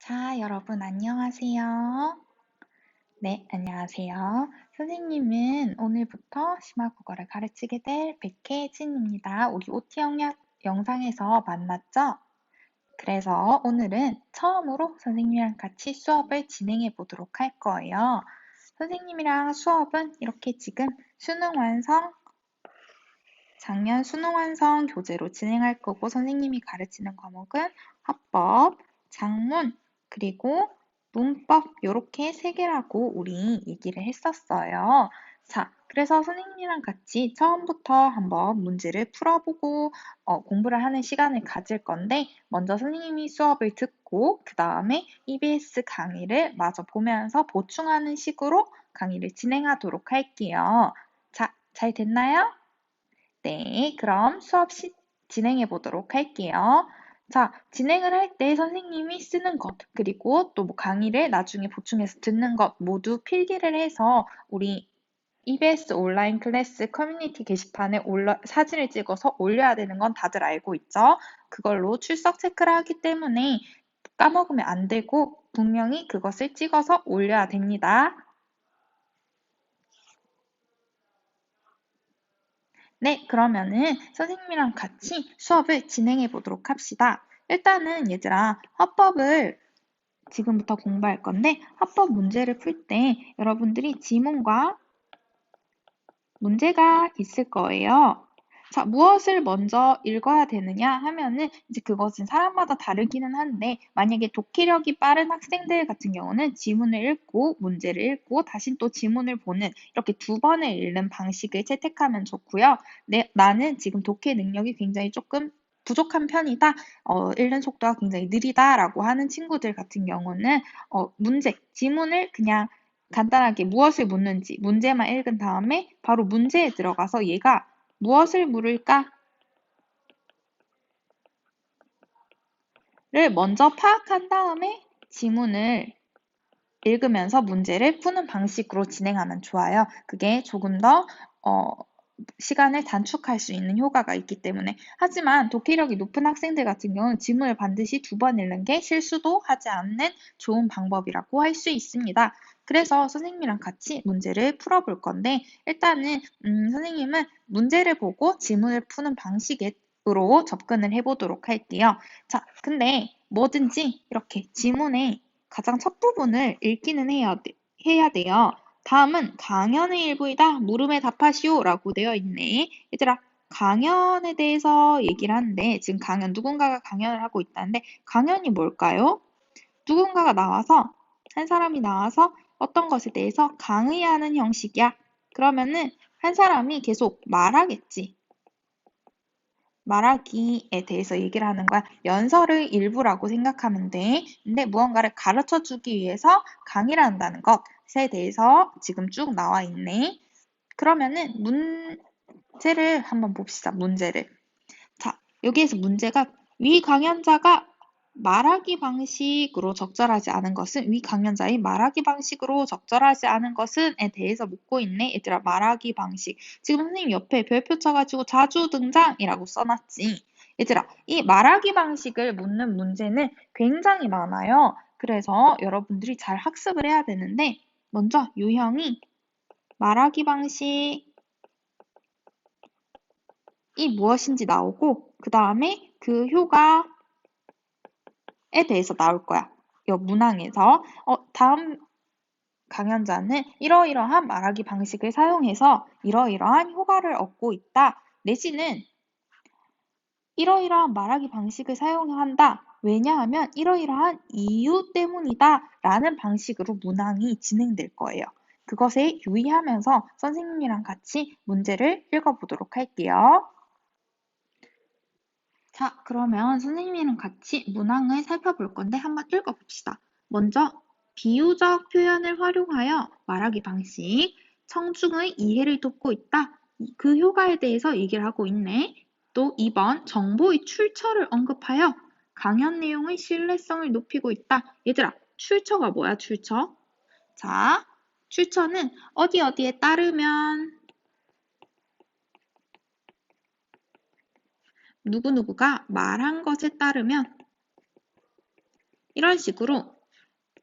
자, 여러분 안녕하세요. 네, 안녕하세요. 선생님은 오늘부터 심화국어를 가르치게 될 백혜진입니다. 우리 OT 영상에서 만났죠? 그래서 오늘은 처음으로 선생님이랑 같이 수업을 진행해 보도록 할 거예요. 선생님이랑 수업은 이렇게 지금 수능 완성, 작년 수능 완성 교재로 진행할 거고 선생님이 가르치는 과목은 화법, 작문, 그리고 문법 이렇게 세 개라고 우리 얘기를 했었어요. 자, 그래서 선생님이랑 같이 처음부터 한번 문제를 풀어보고 공부를 하는 시간을 가질 건데 먼저 선생님이 수업을 듣고 그 다음에 EBS 강의를 마저 보면서 보충하는 식으로 강의를 진행하도록 할게요. 자, 잘 됐나요? 네, 그럼 수업 진행해 보도록 할게요. 자, 진행을 할 때 선생님이 쓰는 것, 그리고 또 뭐 강의를 나중에 보충해서 듣는 것 모두 필기를 해서 우리 EBS 온라인 클래스 커뮤니티 게시판에 사진을 찍어서 올려야 되는 건 다들 알고 있죠? 그걸로 출석 체크를 하기 때문에 까먹으면 안 되고 분명히 그것을 찍어서 올려야 됩니다. 네, 그러면은 선생님이랑 같이 수업을 진행해 보도록 합시다. 일단은 얘들아, 화법을 지금부터 공부할 건데 화법 문제를 풀 때 여러분들이 지문과 문제가 있을 거예요. 자, 무엇을 먼저 읽어야 되느냐 하면은 이제 그것은 사람마다 다르기는 한데 만약에 독해력이 빠른 학생들 같은 경우는 지문을 읽고 문제를 읽고 다시 또 지문을 보는 이렇게 두 번을 읽는 방식을 채택하면 좋고요. 나는 지금 독해 능력이 굉장히 조금 부족한 편이다. 읽는 속도가 굉장히 느리다라고 하는 친구들 같은 경우는 지문을 그냥 간단하게 무엇을 묻는지 문제만 읽은 다음에 바로 문제에 들어가서 얘가 무엇을 물을까? 를 먼저 파악한 다음에 지문을 읽으면서 문제를 푸는 방식으로 진행하면 좋아요. 그게 조금 더 시간을 단축할 수 있는 효과가 있기 때문에. 하지만 독해력이 높은 학생들 같은 경우는 지문을 반드시 두 번 읽는 게 실수도 하지 않는 좋은 방법이라고 할 수 있습니다. 그래서 선생님이랑 같이 문제를 풀어볼 건데 일단은 선생님은 문제를 보고 지문을 푸는 방식으로 접근을 해보도록 할게요. 자, 근데 뭐든지 이렇게 지문의 가장 첫 부분을 읽기는 해야 돼요. 다음은 강연의 일부이다. 물음에 답하시오 라고 되어 있네. 얘들아, 강연에 대해서 얘기를 하는데 지금 누군가가 강연을 하고 있다는데 강연이 뭘까요? 누군가가 나와서 한 사람이 나와서 어떤 것에 대해서 강의하는 형식이야. 그러면은 한 사람이 계속 말하겠지. 말하기에 대해서 얘기를 하는 거야. 연설의 일부라고 생각하면 돼. 근데 무언가를 가르쳐 주기 위해서 강의를 한다는 것에 대해서 지금 쭉 나와 있네. 그러면은 문제를 한번 봅시다. 문제를. 자, 여기에서 문제가 위 강연자가 말하기 방식으로 적절하지 않은 것은 위 강연자의 말하기 방식으로 적절하지 않은 것은에 대해서 묻고 있네. 얘들아, 말하기 방식. 지금 선생님 옆에 별표 쳐가지고 자주 등장이라고 써놨지. 얘들아, 이 말하기 방식을 묻는 문제는 굉장히 많아요. 그래서 여러분들이 잘 학습을 해야 되는데 먼저 유형이 말하기 방식 이 무엇인지 나오고 그 다음에 그 효과에 대해서 나올 거야. 이 문항에서 다음 강연자는 이러이러한 말하기 방식을 사용해서 이러이러한 효과를 얻고 있다. 내지는 이러이러한 말하기 방식을 사용한다. 왜냐하면 이러이러한 이유 때문이다. 라는 방식으로 문항이 진행될 거예요. 그것에 유의하면서 선생님이랑 같이 문제를 읽어보도록 할게요. 자, 그러면 선생님이랑 같이 문항을 살펴볼 건데 한번 읽어봅시다. 먼저 비유적 표현을 활용하여 말하기 방식, 청중의 이해를 돕고 있다. 그 효과에 대해서 얘기를 하고 있네. 또 2번 정보의 출처를 언급하여 강연 내용의 신뢰성을 높이고 있다. 얘들아, 출처가 뭐야, 출처? 자, 출처는 어디 어디에 따르면 누구누구가 말한 것에 따르면 이런 식으로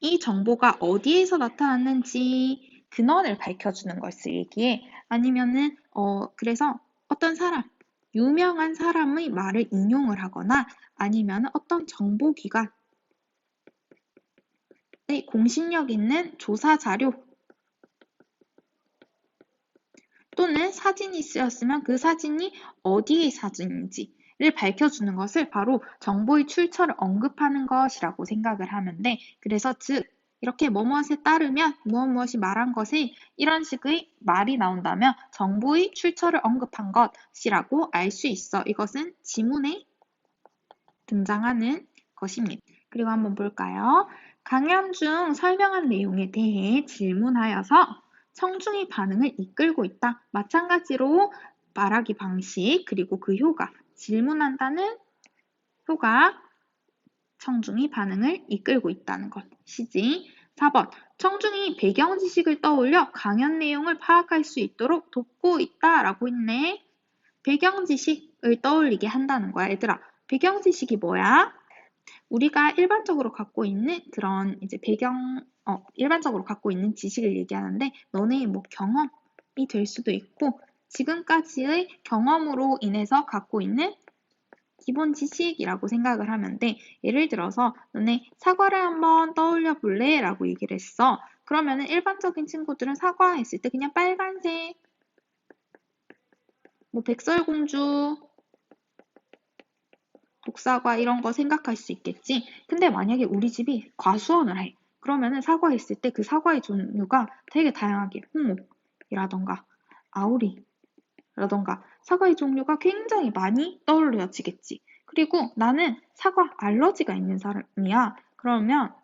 이 정보가 어디에서 나타났는지 근원을 밝혀주는 것을 얘기해. 아니면은 그래서 어떤 사람, 유명한 사람의 말을 인용을 하거나 아니면 어떤 정보기관의 공신력 있는 조사 자료 또는 사진이 쓰였으면 그 사진이 어디의 사진인지를 밝혀주는 것을 바로 정보의 출처를 언급하는 것이라고 생각을 하면 돼. 그래서 즉 이렇게 뭐뭇에 따르면 무엇이 말한 것에 이런 식의 말이 나온다면 정보의 출처를 언급한 것이라고 알 수 있어. 이것은 지문에 등장하는 것입니다. 그리고 한번 볼까요? 강연 중 설명한 내용에 대해 질문하여서 청중의 반응을 이끌고 있다. 마찬가지로 말하기 방식 그리고 그 효과, 질문한다는 효과, 청중의 반응을 이끌고 있다는 것이지. 4번, 청중이 배경 지식을 떠올려 강연 내용을 파악할 수 있도록 돕고 있다라고 했네. 배경 지식을 떠올리게 한다는 거야. 얘들아, 배경 지식이 뭐야? 우리가 일반적으로 갖고 있는 그런 이제 일반적으로 갖고 있는 지식을 얘기하는데 너네의 뭐 경험이 될 수도 있고 지금까지의 경험으로 인해서 갖고 있는 기본 지식이라고 생각을 하면 돼. 예를 들어서 너네 사과를 한번 떠올려 볼래? 라고 얘기를 했어. 그러면은 일반적인 친구들은 사과 했을 때 그냥 빨간색, 뭐 백설공주, 독사과 이런 거 생각할 수 있겠지. 근데 만약에 우리 집이 과수원을 해. 그러면은 사과했을 때 그 사과의 종류가 되게 다양하게 홍옥이라던가 아우리라던가 사과의 종류가 굉장히 많이 떠올려지겠지. 그리고 나는 사과 알러지가 있는 사람이야. 그러면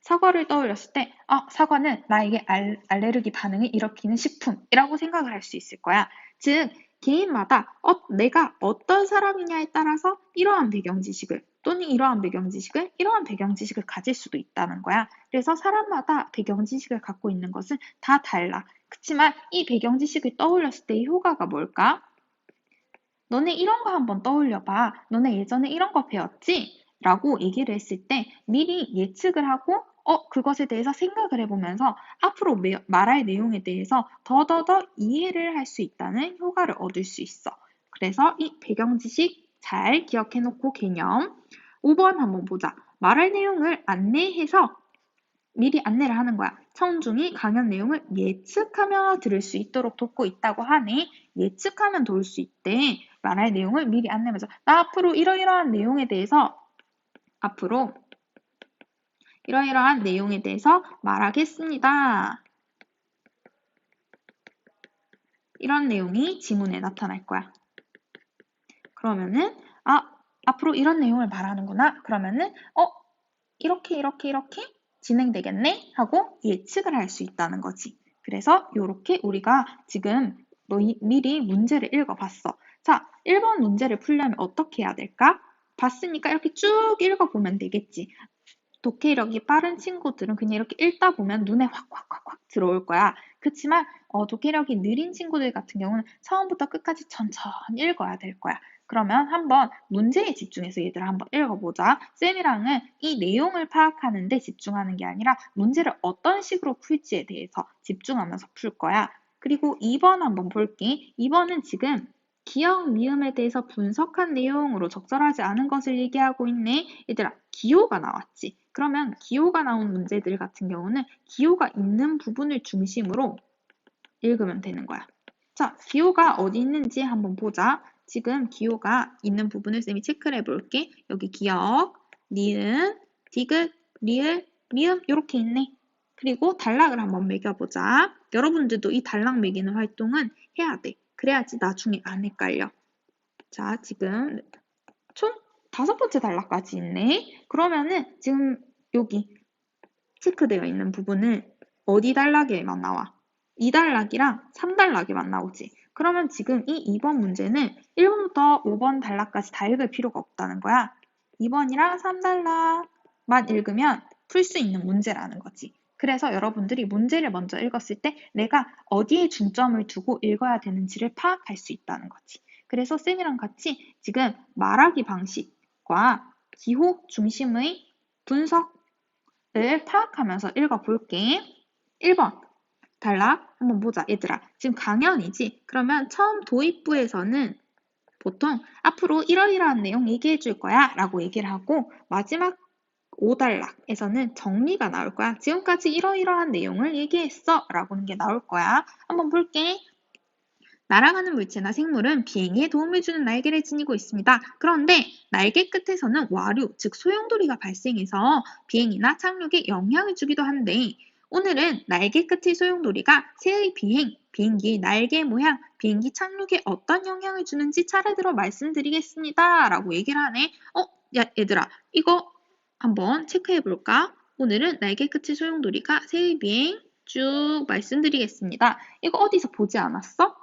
사과를 떠올렸을 때 사과는 나에게 알레르기 반응을 일으키는 식품이라고 생각을 할 수 있을 거야. 즉 개인마다 내가 어떤 사람이냐에 따라서 이러한 배경 지식을 또는 이러한 배경 지식을 이러한 배경 지식을 가질 수도 있다는 거야. 그래서 사람마다 배경 지식을 갖고 있는 것은 다 달라. 그렇지만 이 배경 지식을 떠올렸을 때의 효과가 뭘까? 너네 이런 거 한번 떠올려봐. 너네 예전에 이런 거 배웠지? 라고 얘기를 했을 때 미리 예측을 하고 그것에 대해서 생각을 해보면서 앞으로 말할 내용에 대해서 더더더 이해를 할 수 있다는 효과를 얻을 수 있어. 그래서 이 배경 지식 잘 기억해놓고 개념. 5번 한번 보자. 말할 내용을 안내해서 미리 안내를 하는 거야. 청중이 강연 내용을 예측하며 들을 수 있도록 돕고 있다고 하네. 예측하면 도울 수 있대. 말할 내용을 미리 안내하면서 나 앞으로 이러이러한 내용에 대해서 말하겠습니다. 이런 내용이 지문에 나타날 거야. 그러면은 앞으로 이런 내용을 말하는구나. 그러면은 이렇게 진행되겠네? 하고 예측을 할 수 있다는 거지. 그래서 이렇게 우리가 지금 미리 문제를 읽어봤어. 자, 1번 문제를 풀려면 어떻게 해야 될까? 봤으니까 이렇게 쭉 읽어보면 되겠지. 독해력이 빠른 친구들은 그냥 이렇게 읽다 보면 눈에 확 들어올 거야. 그렇지만 독해력이 느린 친구들 같은 경우는 처음부터 끝까지 천천히 읽어야 될 거야. 그러면 한번 문제에 집중해서 얘들아 한번 읽어보자. 쌤이랑은 이 내용을 파악하는 데 집중하는 게 아니라 문제를 어떤 식으로 풀지에 대해서 집중하면서 풀 거야. 그리고 2번 한번 볼게. 2번은 지금 기억, 미음에 대해서 분석한 내용으로 적절하지 않은 것을 얘기하고 있네. 얘들아, 기호가 나왔지. 그러면 기호가 나온 문제들 같은 경우는 기호가 있는 부분을 중심으로 읽으면 되는 거야. 자, 기호가 어디 있는지 한번 보자. 지금 기호가 있는 부분을 쌤이 체크를 해볼게. 여기 기억, 니은, 디귿, 리을, 미음 이렇게 있네. 그리고 단락을 한번 매겨보자. 여러분들도 이 단락 매기는 활동은 해야 돼. 그래야지 나중에 안 헷갈려. 자, 지금 총 5번째 단락까지 있네. 그러면은 지금 여기 체크되어 있는 부분은 어디 단락에만 나와? 2단락이랑 3단락에만 나오지. 그러면 지금 이 2번 문제는 1번부터 5번 단락까지 다 읽을 필요가 없다는 거야. 2번이랑 3단락만 읽으면 풀 수 있는 문제라는 거지. 그래서 여러분들이 문제를 먼저 읽었을 때 내가 어디에 중점을 두고 읽어야 되는지를 파악할 수 있다는 거지. 그래서 쌤이랑 같이 지금 말하기 방식과 기호 중심의 분석 파악하면서 읽어볼게. 1번. 단락 한번 보자 얘들아. 지금 강연이지? 그러면 처음 도입부에서는 보통 앞으로 이러이러한 내용 얘기해 줄 거야 라고 얘기를 하고 마지막 5단락에서는 정리가 나올 거야. 지금까지 이러이러한 내용을 얘기했어 라고 하는 게 나올 거야. 한번 볼게. 날아가는 물체나 생물은 비행에 도움을 주는 날개를 지니고 있습니다. 그런데 날개 끝에서는 와류, 즉 소용돌이가 발생해서 비행이나 착륙에 영향을 주기도 한데 오늘은 날개 끝의 소용돌이가 새의 비행, 비행기의 날개 모양, 비행기 착륙에 어떤 영향을 주는지 차례대로 말씀드리겠습니다. 라고 얘기를 하네. 야 얘들아 이거 한번 체크해 볼까? 오늘은 날개 끝의 소용돌이가 새의 비행 쭉 말씀드리겠습니다. 이거 어디서 보지 않았어?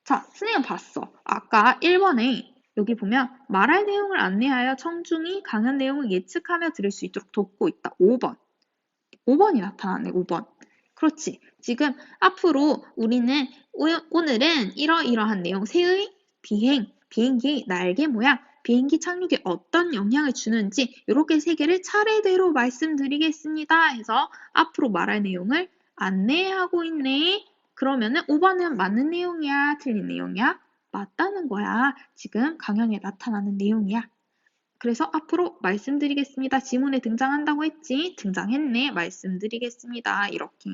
자, 선생님 봤어. 아까 1번에 여기 보면 말할 내용을 안내하여 청중이 강연 내용을 예측하며 들을 수 있도록 돕고 있다. 5번. 5번이 나타나네, 5번. 그렇지. 지금 앞으로 우리는 오늘은 이러이러한 내용, 새의 비행, 비행기 날개 모양, 비행기 착륙에 어떤 영향을 주는지 이렇게 세 개를 차례대로 말씀드리겠습니다. 해서 앞으로 말할 내용을 안내하고 있네. 그러면은 5번은 맞는 내용이야? 틀린 내용이야? 맞다는 거야. 지금 강연에 나타나는 내용이야. 그래서 앞으로 말씀드리겠습니다. 지문에 등장한다고 했지? 등장했네. 말씀드리겠습니다. 이렇게.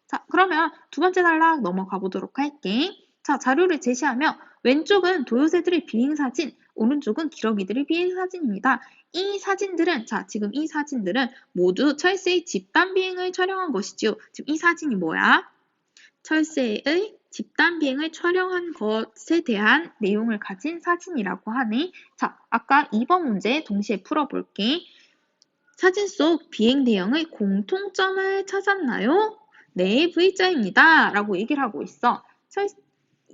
자, 그러면 두 번째 단락 넘어가 보도록 할게. 자, 자료를 제시하며 왼쪽은 도요새들의 비행사진, 오른쪽은 기러기들의 비행사진입니다. 이 사진들은, 자, 지금 이 사진들은 모두 철새의 집단 비행을 촬영한 것이지요. 지금 이 사진이 뭐야? 철새의 집단 비행을 촬영한 것에 대한 내용을 가진 사진이라고 하네. 자, 아까 2번 문제 동시에 풀어볼게. 사진 속 비행 대형의 공통점을 찾았나요? 네, V자입니다. 라고 얘기를 하고 있어.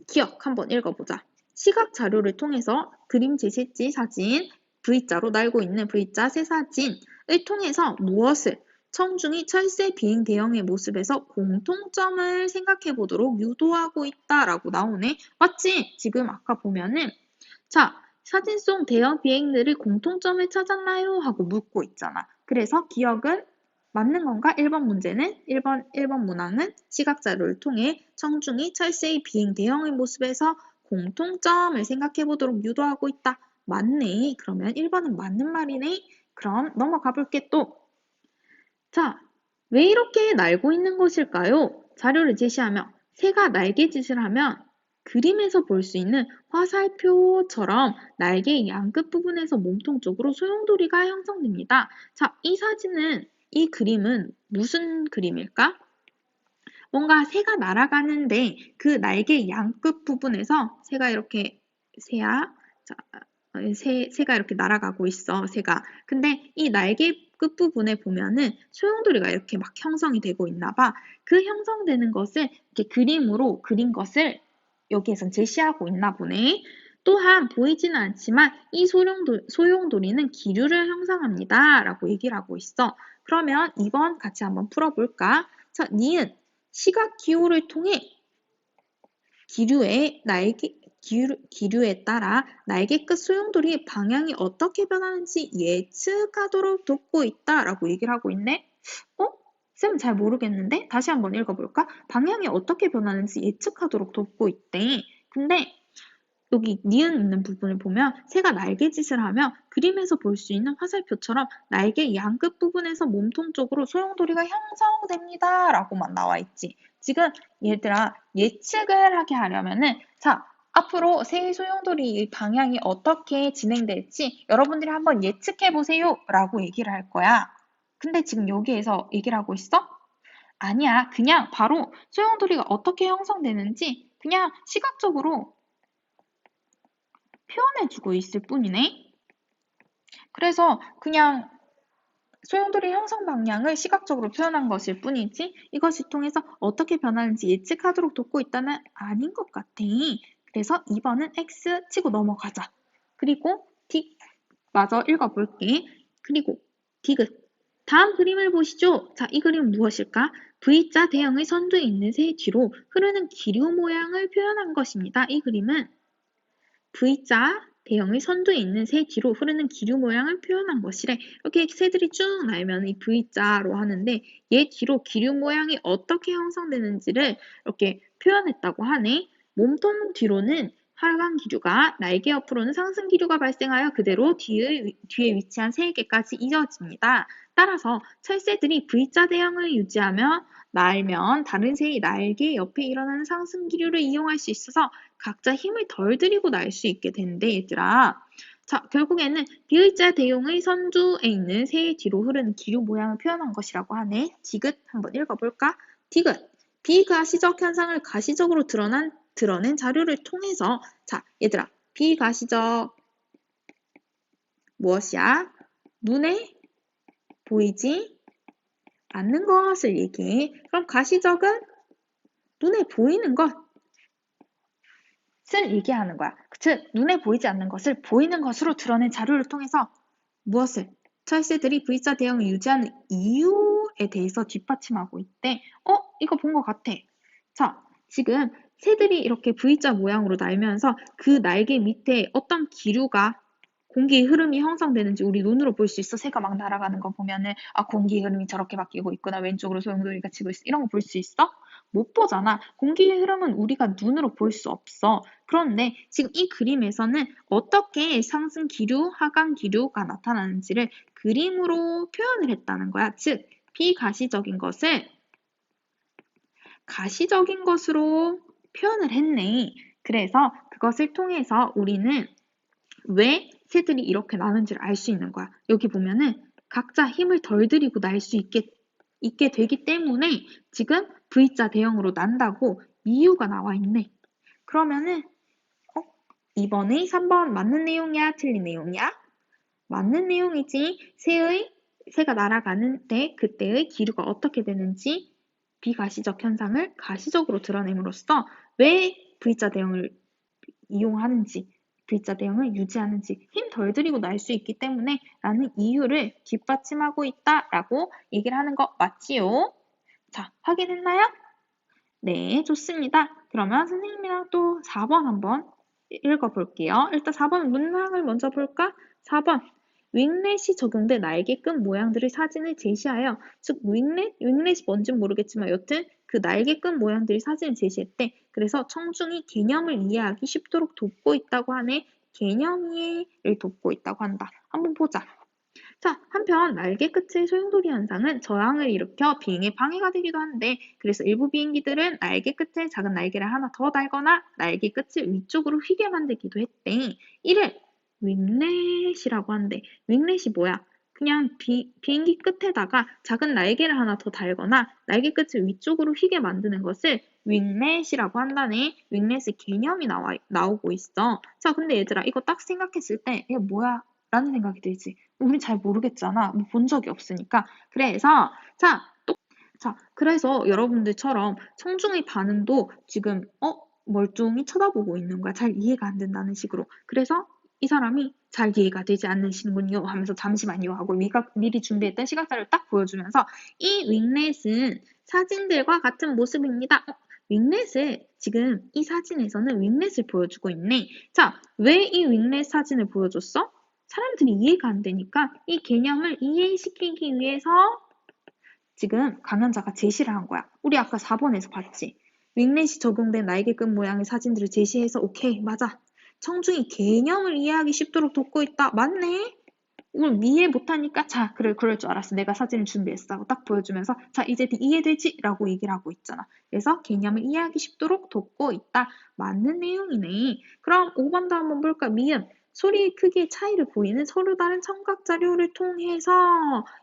기억 한번 읽어보자. 시각 자료를 통해서 그림 제시지 사진, V자로 날고 있는 V자 새 사진을 통해서 무엇을 청중이 철새 비행 대형의 모습에서 공통점을 생각해 보도록 유도하고 있다라고 나오네. 맞지? 지금 아까 보면은 자, 사진 속 대형 비행들의 공통점을 찾았나요? 하고 묻고 있잖아. 그래서 기억은 맞는 건가? 1번 문제는 1번 문항은 시각 자료를 통해 청중이 철새의 비행 대형의 모습에서 공통점을 생각해 보도록 유도하고 있다. 맞네. 그러면 1번은 맞는 말이네. 그럼 넘어가 볼게 또. 자, 왜 이렇게 날고 있는 것일까요? 자료를 제시하며 새가 날개짓을 하면 그림에서 볼 수 있는 화살표처럼 날개의 양끝 부분에서 몸통 쪽으로 소용돌이가 형성됩니다. 자, 이 그림은 무슨 그림일까? 뭔가 새가 날아가는데 그 날개 양끝 부분에서 새가 이렇게 새야 자, 새가 이렇게 날아가고 있어 새가. 근데 이 날개 끝부분에 보면은 소용돌이가 이렇게 막 형성이 되고 있나 봐. 그 형성되는 것을 이렇게 그림으로 그린 것을 여기에선 제시하고 있나 보네. 또한 보이지는 않지만 이 소용돌이는 기류를 형성합니다. 라고 얘기를 하고 있어. 그러면 2번 같이 한번 풀어볼까? 자, 니은 시각 기호를 통해 기류에 따라 날개 끝 소용돌이의 방향이 어떻게 변하는지 예측하도록 돕고 있다라고 얘기를 하고 있네. 쌤은 잘 모르겠는데? 다시 한번 읽어볼까? 방향이 어떻게 변하는지 예측하도록 돕고 있대. 근데 여기 니은 있는 부분을 보면 새가 날개짓을 하며 그림에서 볼 수 있는 화살표처럼 날개 양끝 부분에서 몸통 쪽으로 소용돌이가 형성됩니다. 라고만 나와 있지. 지금 얘들아 예측을 하게 하려면은 자 앞으로 새의 소용돌이 방향이 어떻게 진행될지 여러분들이 한번 예측해 보세요. 라고 얘기를 할 거야. 근데 지금 여기에서 얘기를 하고 있어? 아니야. 그냥 바로 소용돌이가 어떻게 형성되는지 그냥 시각적으로 표현해주고 있을 뿐이네. 그래서 그냥 소용돌이 형성 방향을 시각적으로 표현한 것일 뿐이지 이것을 통해서 어떻게 변하는지 예측하도록 돕고 있다는 아닌 것 같아. 그래서 2번은 X 치고 넘어가자. 그리고 D 마저 읽어볼게. 그리고 디귿 다음 그림을 보시죠. 자, 이 그림은 무엇일까? V자 대형의 선두에 있는 새 뒤로 흐르는 기류 모양을 표현한 것입니다. 이 그림은 V자 대형의 선두에 있는 새 뒤로 흐르는 기류 모양을 표현한 것이래. 이렇게 새들이 쭉 날면 이 V자로 하는데 얘 뒤로 기류 모양이 어떻게 형성되는지를 이렇게 표현했다고 하네. 몸통 뒤로는 하강 기류가 날개 옆으로는 상승 기류가 발생하여 그대로 뒤에 위치한 새에게까지 이어집니다. 따라서 철새들이 V자 대형을 유지하며 날면 다른 새의 날개 옆에 일어나는 상승 기류를 이용할 수 있어서 각자 힘을 덜 들이고 날 수 있게 된대, 얘들아. 자, 결국에는 V자 대형의 선두에 있는 새의 뒤로 흐르는 기류 모양을 표현한 것이라고 하네. 디귿 한번 읽어볼까? 디귿. 비가시적 현상을 가시적으로 드러낸 자료를 통해서 자, 얘들아. 비가시적 무엇이야? 눈에 보이지 않는 것을 얘기해. 그럼 가시적은 눈에 보이는 것을 얘기하는 거야. 즉, 눈에 보이지 않는 것을 보이는 것으로 드러낸 자료를 통해서 무엇을? 철새들이 V자 대형을 유지하는 이유에 대해서 뒷받침하고 있대. 이거 본 것 같아. 자, 지금 새들이 이렇게 V자 모양으로 날면서 그 날개 밑에 어떤 기류가 공기의 흐름이 형성되는지 우리 눈으로 볼 수 있어. 새가 막 날아가는 거 보면은 공기의 흐름이 저렇게 바뀌고 있구나. 왼쪽으로 소용돌이가 치고 있어. 이런 거 볼 수 있어? 못 보잖아. 공기의 흐름은 우리가 눈으로 볼 수 없어. 그런데 지금 이 그림에서는 어떻게 상승 기류, 하강 기류가 나타나는지를 그림으로 표현을 했다는 거야. 즉, 비가시적인 것을 가시적인 것으로 표현을 했네. 그래서 그것을 통해서 우리는 왜 새들이 이렇게 나는지를 알 수 있는 거야. 여기 보면은 각자 힘을 덜 들이고 날 수 있게 되기 때문에 지금 V자 대형으로 난다고 이유가 나와 있네. 그러면은 2번의 3번 맞는 내용이야? 틀린 내용이야? 맞는 내용이지. 새가 날아가는데 그때의 기류가 어떻게 되는지 비가시적 현상을 가시적으로 드러냄으로써 왜 V자 대형을 이용하는지 V자 대형을 유지하는지 힘 덜 들이고 날 수 있기 때문에 라는 이유를 뒷받침하고 있다라고 얘기를 하는 거 맞지요? 자, 확인했나요? 네, 좋습니다. 그러면 선생님이랑 또 4번 한번 읽어볼게요. 일단 4번 문항을 먼저 볼까? 4번. 윙렛이 적용된 날개끝 모양들의 사진을 제시하여 즉 윙렛이 뭔지는 모르겠지만 여튼 그 날개끝 모양들의 사진을 제시했대. 그래서 청중이 개념을 이해하기 쉽도록 돕고 있다고 하네. 개념 이해를 돕고 있다고 한다. 한번 보자. 자, 한편 날개 끝의 소용돌이 현상은 저항을 일으켜 비행에 방해가 되기도 한데 그래서 일부 비행기들은 날개 끝에 작은 날개를 하나 더 달거나 날개 끝을 위쪽으로 휘게 만들기도 했대. 이를 윙렛이라고 한대. 윙렛이 뭐야? 그냥 비행기 끝에다가 작은 날개를 하나 더 달거나 날개 끝을 위쪽으로 휘게 만드는 것을 윙렛이라고 한다네. 윙렛의 개념이 나오고 있어. 자, 근데 얘들아 이거 딱 생각했을 때 이게 뭐야? 라는 생각이 들지. 우린 잘 모르겠잖아. 본 적이 없으니까. 그래서 그래서 여러분들처럼 청중의 반응도 지금 멀뚱히 쳐다보고 있는 거야. 잘 이해가 안 된다는 식으로. 그래서 이 사람이 잘 이해가 되지 않으시는군요 하면서 잠시만요 하고 미리 준비했던 시각자를 딱 보여주면서 이 윙렛은 사진들과 같은 모습입니다. 윙렛을 지금 이 사진에서는 윙렛을 보여주고 있네. 자, 왜 이 윙렛 사진을 보여줬어? 사람들이 이해가 안 되니까 이 개념을 이해시키기 위해서 지금 강연자가 제시를 한 거야. 우리 아까 4번에서 봤지? 윙렛이 적용된 날개끝 모양의 사진들을 제시해서 오케이, 맞아. 청중이 개념을 이해하기 쉽도록 돕고 있다. 맞네? 이걸 이해 못하니까 자, 그래, 그럴 줄 알았어. 내가 사진을 준비했어 하고 딱 보여주면서 자, 이제 이해되지? 라고 얘기를 하고 있잖아. 그래서 개념을 이해하기 쉽도록 돕고 있다. 맞는 내용이네. 그럼 5번도 한번 볼까? 미음. 소리의 크기의 차이를 보이는 서로 다른 청각 자료를 통해서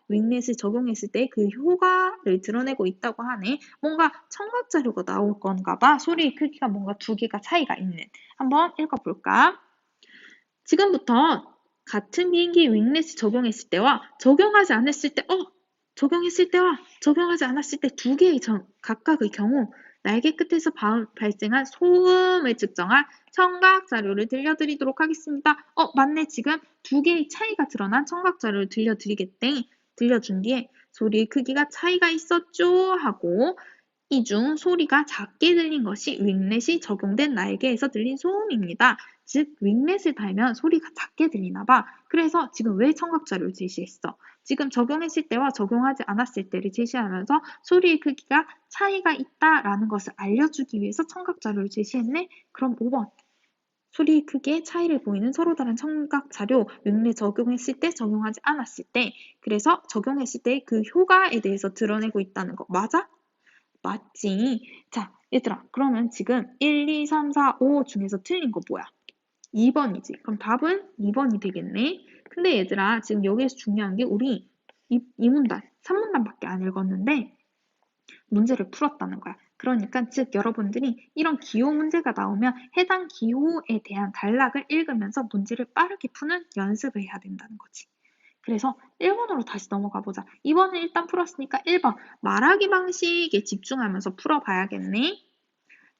윙렛을 적용했을 때 그 효과를 드러내고 있다고 하네. 뭔가 청각 자료가 나올 건가 봐. 소리의 크기가 뭔가 두 개가 차이가 있는. 한번 읽어볼까? 지금부터 같은 비행기에 윙렛을 적용했을 때와 적용하지 않았을 때, 적용했을 때와 적용하지 않았을 때 두 개의 각각의 경우 날개 끝에서 발생한 소음을 측정할 청각 자료를 들려드리도록 하겠습니다. 맞네. 지금 두 개의 차이가 드러난 청각 자료를 들려드리겠대. 들려준 뒤에 소리의 크기가 차이가 있었죠 하고 이 중 소리가 작게 들린 것이 윙렛이 적용된 날개에서 들린 소음입니다. 즉 윙렛을 달면 소리가 작게 들리나 봐. 그래서 지금 왜 청각자료를 제시했어? 지금 적용했을 때와 적용하지 않았을 때를 제시하면서 소리의 크기가 차이가 있다라는 것을 알려주기 위해서 청각자료를 제시했네? 그럼 5번. 소리의 크기에 차이를 보이는 서로 다른 청각자료, 윙렛 적용했을 때, 적용하지 않았을 때, 그래서 적용했을 때 그 효과에 대해서 드러내고 있다는 거 맞아? 맞지? 자, 얘들아, 그러면 지금 1, 2, 3, 4, 5 중에서 틀린 거 뭐야? 2번이지. 그럼 답은 2번이 되겠네. 근데 얘들아, 지금 여기에서 중요한 게 우리 이 문단, 3문단밖에 안 읽었는데 문제를 풀었다는 거야. 그러니까 즉 여러분들이 이런 기호 문제가 나오면 해당 기호에 대한 단락을 읽으면서 문제를 빠르게 푸는 연습을 해야 된다는 거지. 그래서 1번으로 다시 넘어가 보자. 2번은 일단 풀었으니까 1번 말하기 방식에 집중하면서 풀어봐야겠네.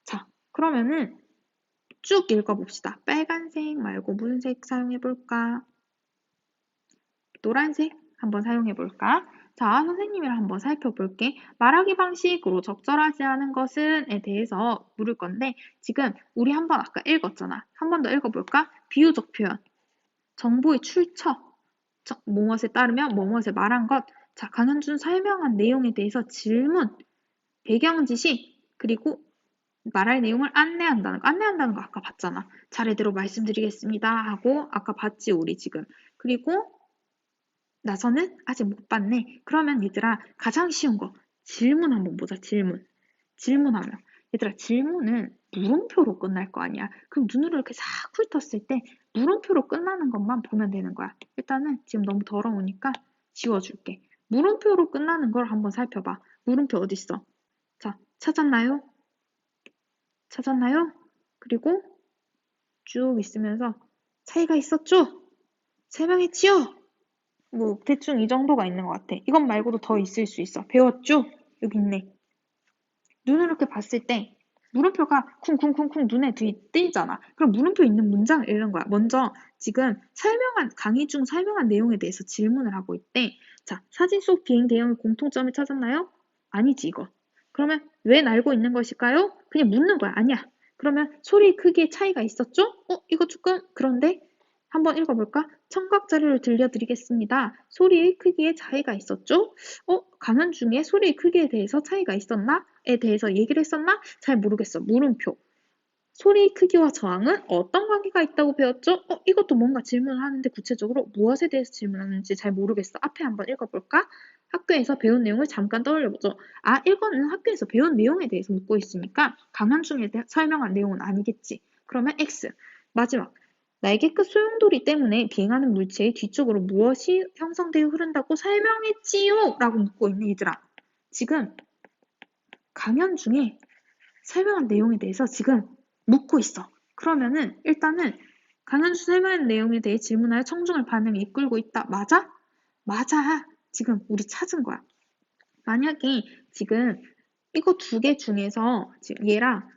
자, 그러면은 쭉 읽어봅시다. 빨간색 말고 무슨 색 사용해볼까? 노란색 한번 사용해볼까? 자, 선생님이랑 한번 살펴볼게. 말하기 방식으로 적절하지 않은 것은에 대해서 물을 건데 지금 우리 한번 아까 읽었잖아. 한 번 더 읽어볼까? 비유적 표현. 정보의 출처. 무엇에 따르면 무엇에 말한 것. 자, 강현준 설명한 내용에 대해서 질문, 배경 지식, 그리고 말할 내용을 안내한다는 거. 안내한다는 거 아까 봤잖아. 차례대로 말씀드리겠습니다 하고 아까 봤지 우리 지금. 그리고 나서는 아직 못 봤네. 그러면 얘들아 가장 쉬운 거 질문 한번 보자. 질문하면 얘들아 질문은 물음표로 끝날 거 아니야. 그럼 눈으로 이렇게 싹 훑었을 때 물음표로 끝나는 것만 보면 되는 거야. 일단은 지금 너무 더러우니까 지워줄게. 물음표로 끝나는 걸 한번 살펴봐. 물음표 어딨어? 자, 찾았나요? 찾았나요? 그리고 쭉 있으면서 차이가 있었죠? 설명했지요? 뭐 대충 이 정도가 있는 것 같아. 이것 말고도 더 있을 수 있어. 배웠죠? 여기 있네. 눈을 이렇게 봤을 때 물음표가 쿵쿵쿵쿵 눈에 뜨이잖아. 그럼 물음표 있는 문장을 읽는 거야. 먼저 지금 강의 중 설명한 내용에 대해서 질문을 하고 있대. 자, 사진 속 비행 대형의 공통점을 찾았나요? 아니지 이거. 그러면 왜 날고 있는 것일까요? 그냥 묻는 거야. 아니야. 그러면 소리 크기의 차이가 있었죠? 이거 조금 그런데 한번 읽어볼까? 청각 자료를 들려드리겠습니다. 소리의 크기에 차이가 있었죠? 강연 중에 소리의 크기에 대해서 차이가 있었나? 에 대해서 얘기를 했었나? 잘 모르겠어. 물음표. 소리의 크기와 저항은 어떤 관계가 있다고 배웠죠? 이것도 뭔가 질문을 하는데 구체적으로 무엇에 대해서 질문하는지 잘 모르겠어. 앞에 한번 읽어볼까? 학교에서 배운 내용을 잠깐 떠올려보죠. 이거는 학교에서 배운 내용에 대해서 묻고 있으니까 강연 중에 설명한 내용은 아니겠지. 그러면 X. 마지막. 날개 끝 소용돌이 때문에 비행하는 물체의 뒤쪽으로 무엇이 형성되어 흐른다고 설명했지요? 라고 묻고 있는 얘들아. 지금 강연 중에 설명한 내용에 대해서 지금 묻고 있어. 그러면은 일단은 강연 중 설명한 내용에 대해 질문하여 청중을 반응에 이끌고 있다. 맞아? 맞아. 지금 우리 찾은 거야. 만약에 지금 이거 두 개 중에서 지금 얘랑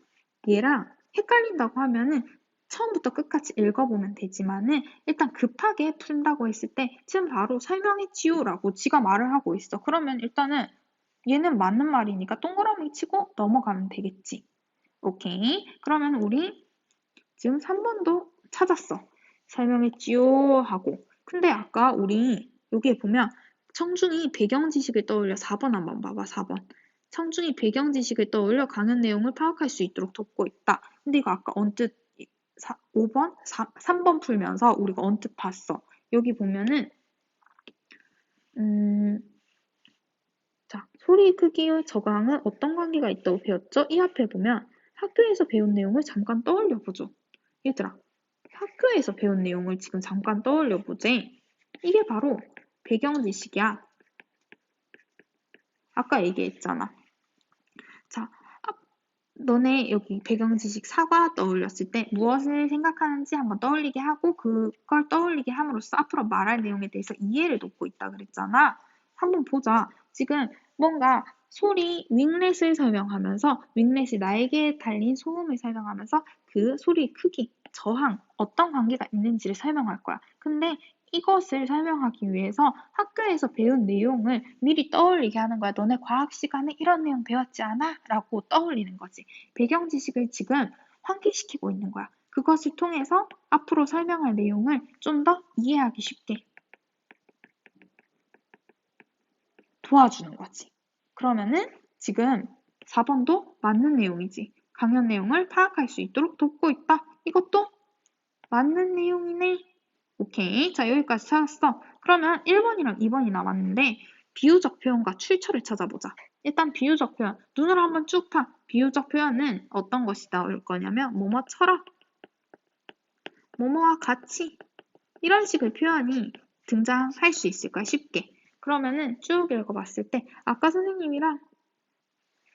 헷갈린다고 하면은 처음부터 끝까지 읽어보면 되지만은 일단 급하게 푼다고 했을 때 지금 바로 설명했지요라고 지가 말을 하고 있어. 그러면 일단은 얘는 맞는 말이니까 동그라미 치고 넘어가면 되겠지. 오케이. 그러면 우리 지금 3번도 찾았어. 설명했지요 하고. 근데 아까 우리 여기에 보면 청중이 배경 지식을 떠올려 4번 한번 봐봐. 4번. 청중이 배경 지식을 떠올려 강연 내용을 파악할 수 있도록 돕고 있다. 근데 이거 아까 언뜻 5번? 3번 풀면서 우리가 언뜻 봤어. 여기 보면은 자, 소리 크기의 저강은 어떤 관계가 있다고 배웠죠? 이 앞에 보면 학교에서 배운 내용을 잠깐 떠올려 보죠. 얘들아, 학교에서 배운 내용을 지금 잠깐 떠올려 보지. 이게 바로 배경 지식이야. 아까 얘기했잖아. 자, 너네 여기 배경 지식 사과 떠올렸을 때 무엇을 생각하는지 한번 떠올리게 하고 그걸 떠올리게 함으로써 앞으로 말할 내용에 대해서 이해를 돕고 있다 그랬잖아. 한번 보자. 지금 뭔가 소리 윙렛을 설명하면서 윙렛이 날개에 달린 소음을 설명하면서 그 소리의 크기, 저항, 어떤 관계가 있는지를 설명할 거야. 근데 이것을 설명하기 위해서 학교에서 배운 내용을 미리 떠올리게 하는 거야. 너네 과학 시간에 이런 내용 배웠지 않아? 라고 떠올리는 거지. 배경 지식을 지금 환기시키고 있는 거야. 그것을 통해서 앞으로 설명할 내용을 좀 더 이해하기 쉽게 도와주는 거지. 그러면은 지금 4번도 맞는 내용이지. 강연 내용을 파악할 수 있도록 돕고 있다. 이것도 맞는 내용이네. 오케이. 자, 여기까지 찾았어. 그러면 1번이랑 2번이 남았는데 비유적 표현과 출처를 찾아보자. 일단 비유적 표현. 눈으로 한번 쭉 파. 비유적 표현은 어떤 것이 나올 거냐면 뭐뭐처럼, 뭐뭐와 같이 이런 식의 표현이 등장할 수 있을 거야. 쉽게. 그러면은 쭉 읽어봤을 때 아까 선생님이랑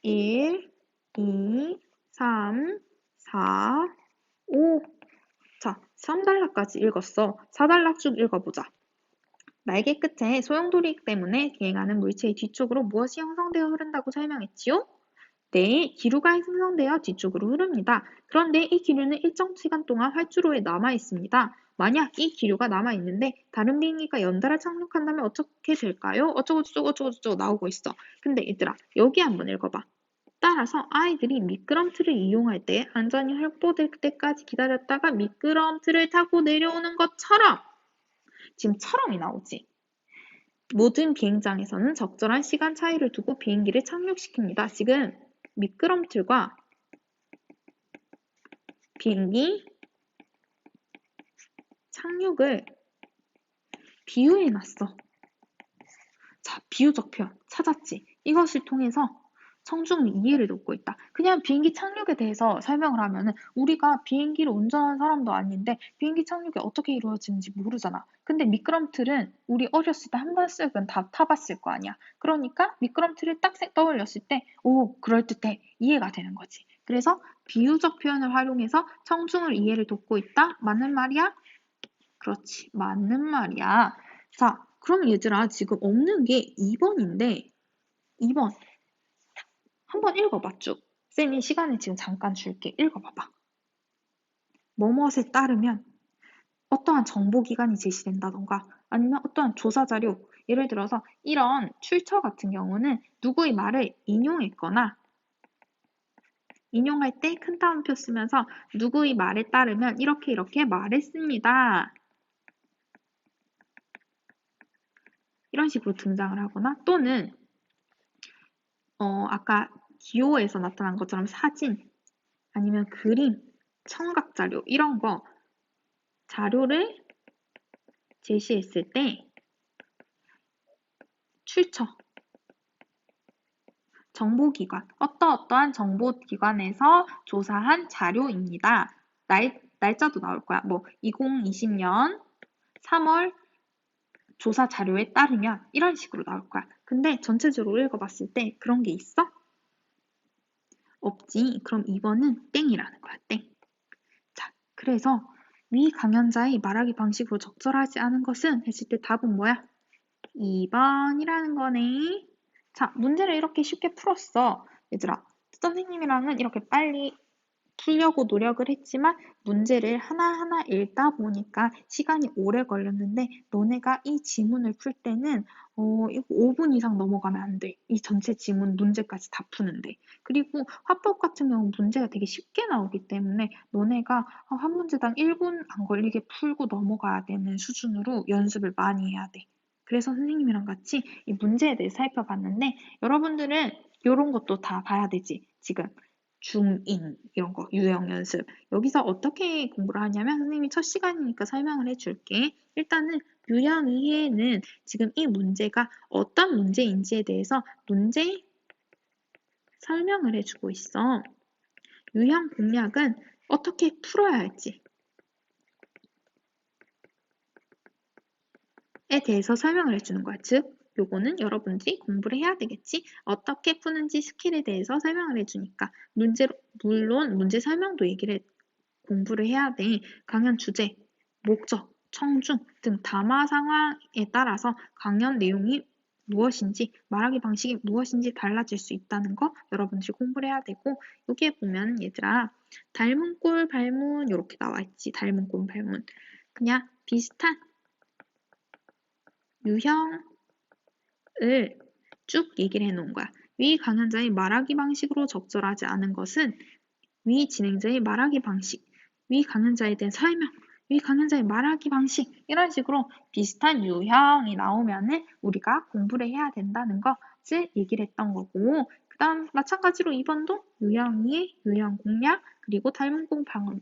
1, 2, 3, 4, 5 자, 3단락까지 읽었어. 4단락 쭉 읽어보자. 날개 끝에 소용돌이 때문에 비행하는 물체의 뒤쪽으로 무엇이 형성되어 흐른다고 설명했지요? 네, 기류가 생성되어 뒤쪽으로 흐릅니다. 그런데 이 기류는 일정 시간 동안 활주로에 남아 있습니다. 만약 이 기류가 남아 있는데 다른 비행기가 연달아 착륙한다면 어떻게 될까요? 어쩌고저쩌고 나오고 있어. 근데 얘들아, 여기 한번 읽어봐. 따라서 아이들이 미끄럼틀을 이용할 때 안전이 확보될 때까지 기다렸다가 미끄럼틀을 타고 내려오는 것처럼 지금 처럼이 나오지. 모든 비행장에서는 적절한 시간 차이를 두고 비행기를 착륙시킵니다. 지금 미끄럼틀과 비행기 착륙을 비유해놨어. 자, 비유적 표현 찾았지? 이것을 통해서 청중은 이해를 돕고 있다. 그냥 비행기 착륙에 대해서 설명을 하면은 우리가 비행기를 운전하는 사람도 아닌데 비행기 착륙이 어떻게 이루어지는지 모르잖아. 근데 미끄럼틀은 우리 어렸을 때 한 번씩은 다 타봤을 거 아니야. 그러니까 미끄럼틀을 딱 떠올렸을 때 오, 그럴듯해. 이해가 되는 거지. 그래서 비유적 표현을 활용해서 청중을 이해를 돕고 있다. 맞는 말이야? 그렇지. 맞는 말이야. 자, 그럼 얘들아 지금 없는 게 2번인데 2번 한번 읽어봐 쭉. 쌤이 시간을 지금 잠깐 줄게. 읽어봐봐. 뭐뭇에 따르면 어떠한 정보기관이 제시된다던가 아니면 어떠한 조사자료 예를 들어서 이런 출처 같은 경우는 누구의 말을 인용했거나 인용할 때 큰 따옴표 쓰면서 누구의 말에 따르면 이렇게 말했습니다. 이런 식으로 등장을 하거나 또는 아까 기호에서 나타난 것처럼 사진 아니면 그림, 청각자료 이런 거 자료를 제시했을 때 출처, 정보기관, 어떠한 정보기관에서 조사한 자료입니다. 날짜도 나올 거야. 뭐 2020년 3월 조사 자료에 따르면 이런 식으로 나올 거야. 근데 전체적으로 읽어봤을 때 그런 게 있어? 없지. 그럼 2번은 땡이라는 거야. 땡. 자, 그래서 위 강연자의 말하기 방식으로 적절하지 않은 것은 했을 때 답은 뭐야? 2번이라는 거네. 자, 문제를 이렇게 쉽게 풀었어. 얘들아, 선생님이랑은 이렇게 빨리 풀려고 노력을 했지만 문제를 하나하나 읽다 보니까 시간이 오래 걸렸는데 너네가 이 지문을 풀 때는 이거 5분 이상 넘어가면 안 돼. 이 전체 지문 문제까지 다 푸는데. 그리고 화법 같은 경우 문제가 되게 쉽게 나오기 때문에 너네가 한 문제당 1분 안 걸리게 풀고 넘어가야 되는 수준으로 연습을 많이 해야 돼. 그래서 선생님이랑 같이 이 문제에 대해 살펴봤는데 여러분들은 이런 것도 다 봐야 되지. 지금 중인 이런 거 유형 연습 여기서 어떻게 공부를 하냐면 선생님이 첫 시간이니까 설명을 해줄게. 일단은 유형 이해는 지금 이 문제가 어떤 문제인지에 대해서 문제 설명을 해주고 있어. 유형 공략은 어떻게 풀어야 할지 에 대해서 설명을 해주는 거야. 즉 요거는 여러분들이 공부를 해야 되겠지. 어떻게 푸는지 스킬에 대해서 설명을 해주니까 물론 문제 설명도 공부를 해야 돼. 강연 주제, 목적, 청중 등 담화 상황에 따라서 강연 내용이 무엇인지 말하기 방식이 무엇인지 달라질 수 있다는 거 여러분들이 공부를 해야 되고 여기에 보면 얘들아 닮은 꼴 발문 이렇게 나와 있지. 닮은 꼴 발문 그냥 비슷한 유형을 쭉 얘기를 해놓은 거야. 위 강연자의 말하기 방식으로 적절하지 않은 것은 위 진행자의 말하기 방식, 위 강연자에 대한 설명, 위 강연자의 말하기 방식 이런 식으로 비슷한 유형이 나오면은 우리가 공부를 해야 된다는 것을 얘기를 했던 거고 그다음 마찬가지로 2번도 유형이 유형 공략 그리고 닮은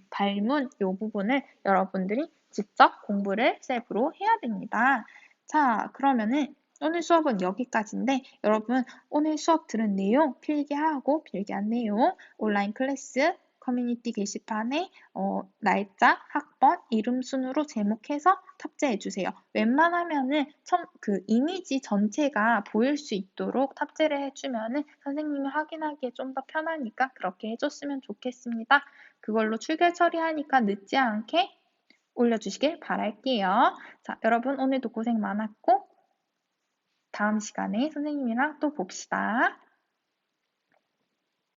닮은 이 부분을 여러분들이 직접 공부를 셀프로 해야 됩니다. 자, 그러면은 오늘 수업은 여기까지인데 여러분 오늘 수업 들은 내용 필기하고 필기한 내용 온라인 클래스 커뮤니티 게시판에 날짜, 학번, 이름 순으로 제목해서 탑재해 주세요. 웬만하면은 그 이미지 전체가 보일 수 있도록 탑재를 해주면은 선생님이 확인하기에 좀 더 편하니까 그렇게 해줬으면 좋겠습니다. 그걸로 출결 처리하니까 늦지 않게 올려주시길 바랄게요. 자, 여러분 오늘도 고생 많았고 다음 시간에 선생님이랑 또 봅시다.